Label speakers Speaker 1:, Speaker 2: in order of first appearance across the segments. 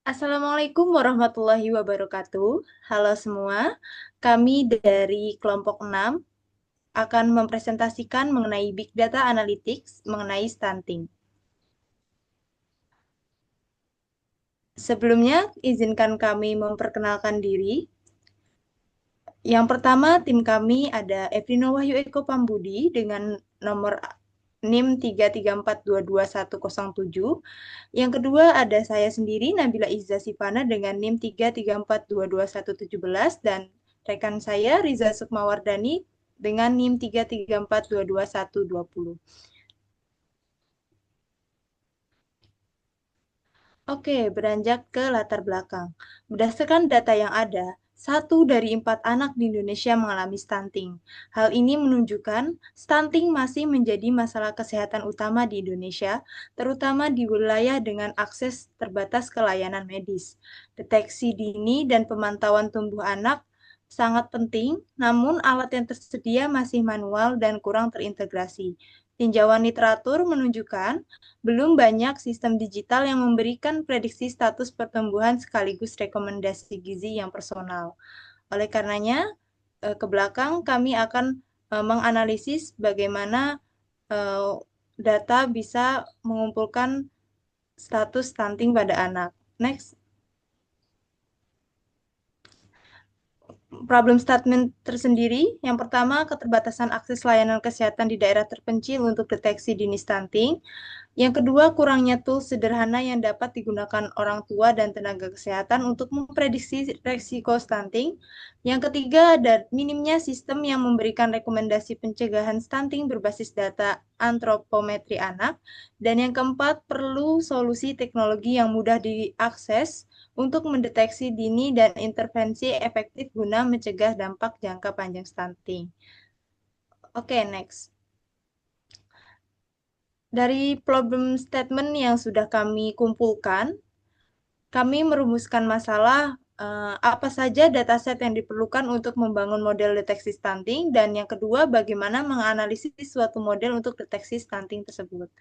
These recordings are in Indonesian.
Speaker 1: Assalamualaikum warahmatullahi wabarakatuh. Halo semua, kami dari kelompok 6 akan mempresentasikan mengenai Big Data Analytics mengenai stunting. Sebelumnya, izinkan kami memperkenalkan diri. Yang pertama, tim kami ada Evrino Wahyu Eko Pambudi dengan nomor NIM 334222107. Yang kedua ada saya sendiri Nabila Izza Sifana dengan NIM 334222117 dan rekan saya Riza Sukmawardani dengan NIM 334222120. Oke, beranjak ke latar belakang. Berdasarkan data yang ada, 1 dari 4 anak di Indonesia mengalami stunting. Hal ini menunjukkan stunting masih menjadi masalah kesehatan utama di Indonesia, terutama di wilayah dengan akses terbatas ke layanan medis. Deteksi dini dan pemantauan tumbuh anak sangat penting, namun alat yang tersedia masih manual dan kurang terintegrasi. Tinjauan literatur menunjukkan belum banyak sistem digital yang memberikan prediksi status pertumbuhan sekaligus rekomendasi gizi yang personal. Oleh karenanya, ke belakang kami akan menganalisis bagaimana eh, data bisa mengumpulkan status stunting pada anak. Next. Problem statement tersendiri. Yang pertama, keterbatasan akses layanan kesehatan di daerah terpencil untuk deteksi dini stunting. Yang kedua, kurangnya tools sederhana yang dapat digunakan orang tua dan tenaga kesehatan untuk memprediksi risiko stunting. Yang ketiga, ada minimnya sistem yang memberikan rekomendasi pencegahan stunting berbasis data antropometri anak. Dan yang keempat, perlu solusi teknologi yang mudah diakses untuk mendeteksi dini dan intervensi efektif guna mencegah dampak jangka panjang stunting. Oke, next. Dari problem statement yang sudah kami kumpulkan, kami merumuskan masalah apa saja dataset yang diperlukan untuk membangun model deteksi stunting, dan yang kedua, bagaimana menganalisis suatu model untuk deteksi stunting tersebut.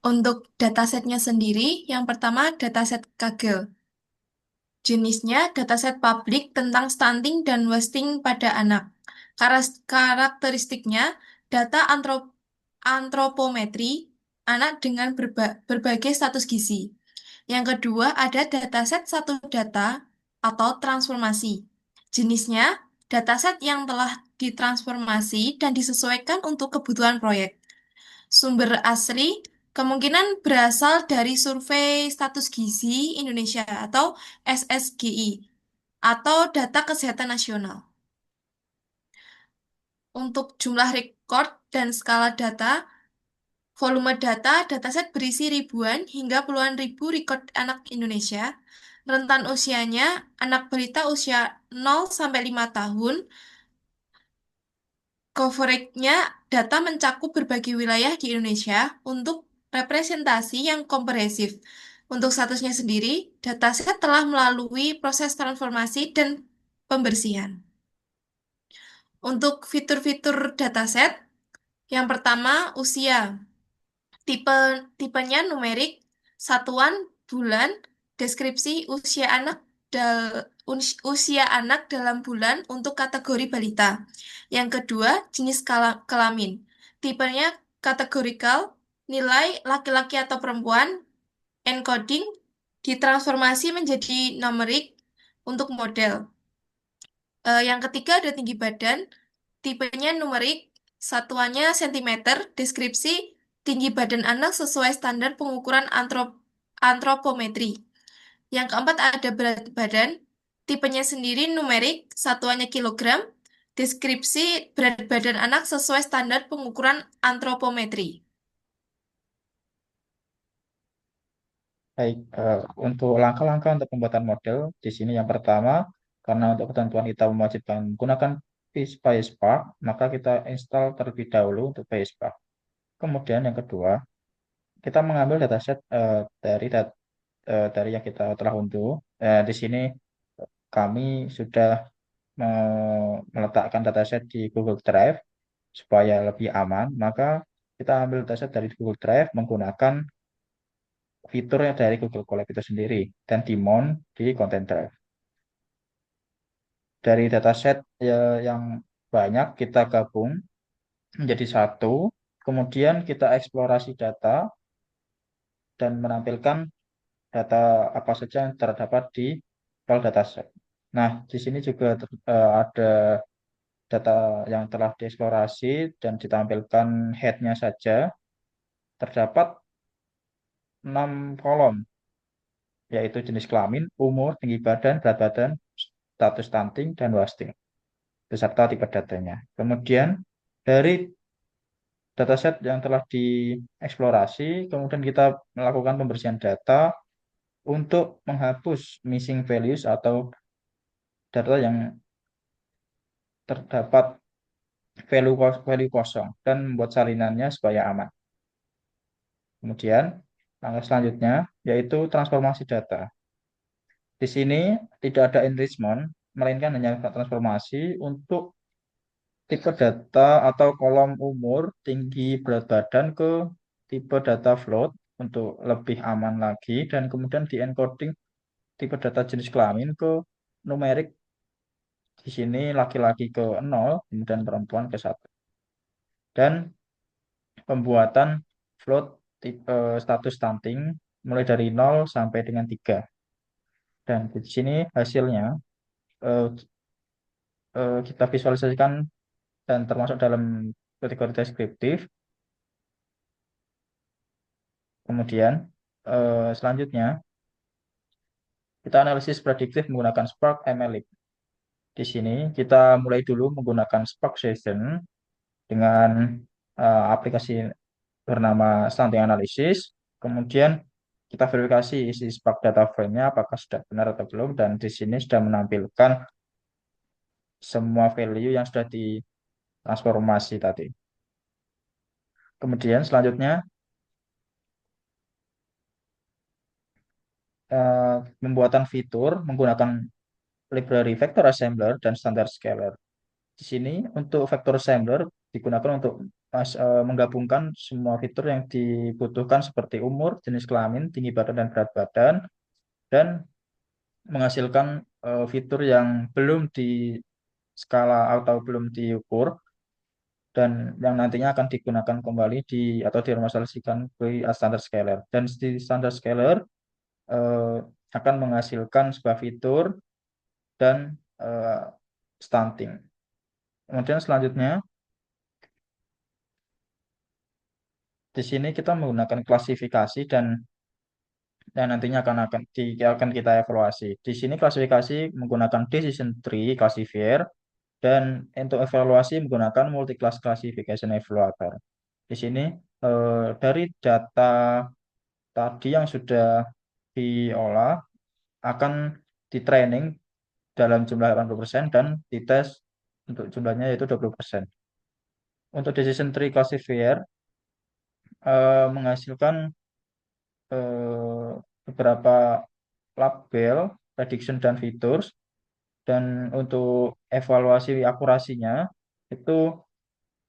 Speaker 2: Untuk datasetnya sendiri, yang pertama dataset Kaggle. Jenisnya dataset publik tentang stunting dan wasting pada anak. Karakteristiknya data antropometri anak dengan berbagai status gizi. Yang kedua ada dataset satu data atau transformasi. Jenisnya dataset yang telah ditransformasi dan disesuaikan untuk kebutuhan proyek. Sumber asli kemungkinan berasal dari Survei Status Gizi Indonesia atau SSGI atau Data Kesehatan Nasional. Untuk jumlah rekor dan skala data, volume data, dataset berisi ribuan hingga puluhan ribu rekor anak Indonesia. Rentan usianya, anak balita usia 0 sampai 5 tahun. Coveragenya data mencakup berbagai wilayah di Indonesia untuk representasi yang komprehensif. Untuk statusnya sendiri, dataset telah melalui proses transformasi dan pembersihan. Untuk fitur-fitur dataset, yang pertama usia. Tipe tipenya numerik, satuan, bulan, deskripsi usia anak dalam bulan untuk kategori balita. Yang kedua, jenis kelamin. Tipenya kategorikal, nilai laki-laki atau perempuan, encoding, ditransformasi menjadi numerik untuk model. Yang ketiga ada tinggi badan, tipenya numerik, satuannya sentimeter, deskripsi tinggi badan anak sesuai standar pengukuran antropometri. Yang keempat ada berat badan, tipenya sendiri numerik, satuannya kilogram, deskripsi berat badan anak sesuai standar pengukuran antropometri.
Speaker 3: Baik, untuk langkah-langkah untuk pembuatan model, di sini yang pertama, karena untuk ketentuan kita mewajibkan menggunakan PySpark, maka kita install terlebih dahulu untuk PySpark. Kemudian yang kedua, kita mengambil dataset dari yang kita telah unduh. Di sini kami sudah meletakkan dataset di Google Drive supaya lebih aman. Maka kita ambil dataset dari Google Drive menggunakan fiturnya dari Google Colab itu sendiri dan dimount di Content Drive. Dari dataset yang banyak kita gabung menjadi satu, kemudian kita eksplorasi data dan menampilkan data apa saja yang terdapat di file dataset. Nah, di sini juga ada data yang telah dieksplorasi dan ditampilkan head-nya saja. Terdapat 6 kolom, yaitu jenis kelamin, umur, tinggi badan, berat badan, status stunting, dan wasting, beserta tipe datanya. Kemudian dari dataset yang telah dieksplorasi, kemudian kita melakukan pembersihan data untuk menghapus missing values atau data yang terdapat value kosong dan membuat salinannya supaya aman. Kemudian langkah selanjutnya yaitu transformasi data. Di sini tidak ada enrichment, melainkan hanya transformasi untuk tipe data atau kolom umur, tinggi, berat badan ke tipe data float untuk lebih aman lagi, dan kemudian di encoding tipe data jenis kelamin ke numerik. Di sini laki-laki ke 0, kemudian perempuan ke 1. Dan pembuatan float tipe status stunting mulai dari 0 sampai dengan 3. Dan di sini hasilnya eh, kita visualisasikan dan termasuk dalam kategori deskriptif. Kemudian selanjutnya kita analisis prediktif menggunakan Spark MLlib. Di sini kita mulai dulu menggunakan Spark Session dengan aplikasi bernama Stunting Analysis. Kemudian kita verifikasi isi Spark data frame-nya apakah sudah benar atau belum, dan di sini sudah menampilkan semua value yang sudah ditransformasi tadi. Kemudian selanjutnya pembuatan fitur menggunakan library vector assembler dan standard scaler. Di sini untuk vector assembler digunakan untuk menggabungkan semua fitur yang dibutuhkan seperti umur, jenis kelamin, tinggi badan, dan berat badan, dan menghasilkan fitur yang belum di skala atau belum diukur dan yang nantinya akan digunakan kembali atau direalisasikan di standard scaler. Dan di standard scaler eh, akan menghasilkan sebuah fitur dan stunting. Kemudian selanjutnya di sini kita menggunakan klasifikasi dan nantinya akan kita evaluasi. Di sini klasifikasi menggunakan decision tree classifier dan untuk evaluasi menggunakan multi-class classification evaluator. Di sini dari data tadi yang sudah diolah akan di training dalam jumlah 80% dan dites untuk jumlahnya yaitu 20%. Untuk decision tree classifier menghasilkan beberapa label, prediction, dan features. Dan untuk evaluasi akurasinya itu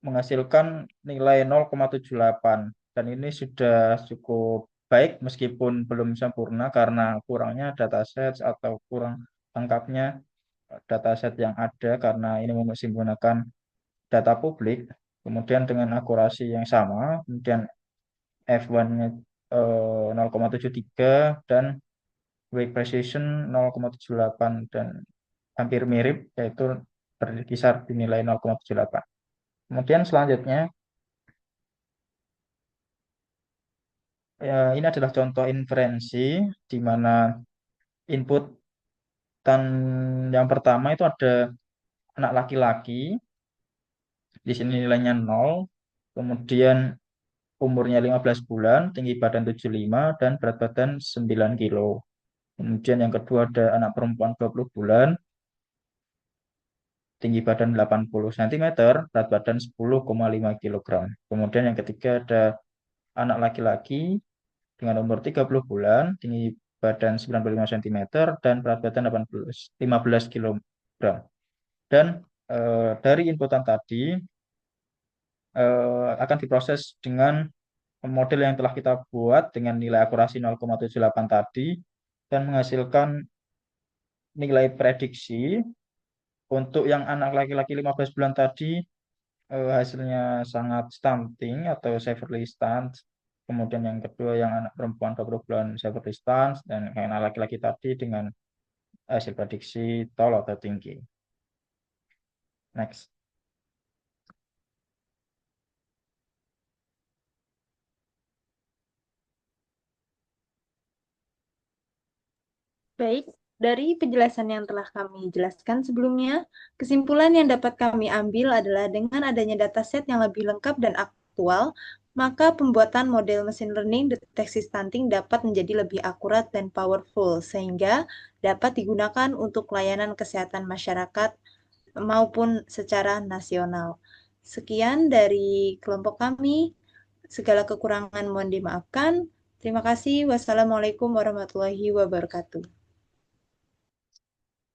Speaker 3: menghasilkan nilai 0,78. Dan ini sudah cukup baik meskipun belum sempurna karena kurangnya dataset atau kurang lengkapnya dataset yang ada karena ini masih menggunakan data publik. Kemudian dengan akurasi yang sama, kemudian F1-nya 0,73 dan weight precision 0,78 dan hampir mirip yaitu berkisar di nilai 0,78. Kemudian selanjutnya ini adalah contoh inferensi di mana input dan yang pertama itu ada anak laki-laki, di sini nilainya 0, kemudian umurnya 15 bulan, tinggi badan 75 dan berat badan 9 kilo. Kemudian yang kedua ada anak perempuan 20 bulan, tinggi badan 80 cm, berat badan 10,5 kg. Kemudian yang ketiga ada anak laki-laki dengan umur 30 bulan, tinggi badan 95 cm, dan berat badan 15 kg. Dan dari inputan tadi akan diproses dengan model yang telah kita buat dengan nilai akurasi 0,78 tadi dan menghasilkan nilai prediksi. Untuk yang anak laki-laki 15 bulan tadi hasilnya sangat stunting atau severely stunt. Kemudian yang kedua yang anak perempuan 20 bulan severely stunt, dan yang anak laki-laki tadi dengan hasil prediksi tall atau tinggi. Next.
Speaker 1: Baik, dari penjelasan yang telah kami jelaskan sebelumnya, kesimpulan yang dapat kami ambil adalah dengan adanya dataset yang lebih lengkap dan aktual, maka pembuatan model mesin learning deteksi stunting dapat menjadi lebih akurat dan powerful, sehingga dapat digunakan untuk layanan kesehatan masyarakat maupun secara nasional. Sekian dari kelompok kami. Segala kekurangan mohon dimaafkan. Terima kasih. Wassalamualaikum warahmatullahi wabarakatuh.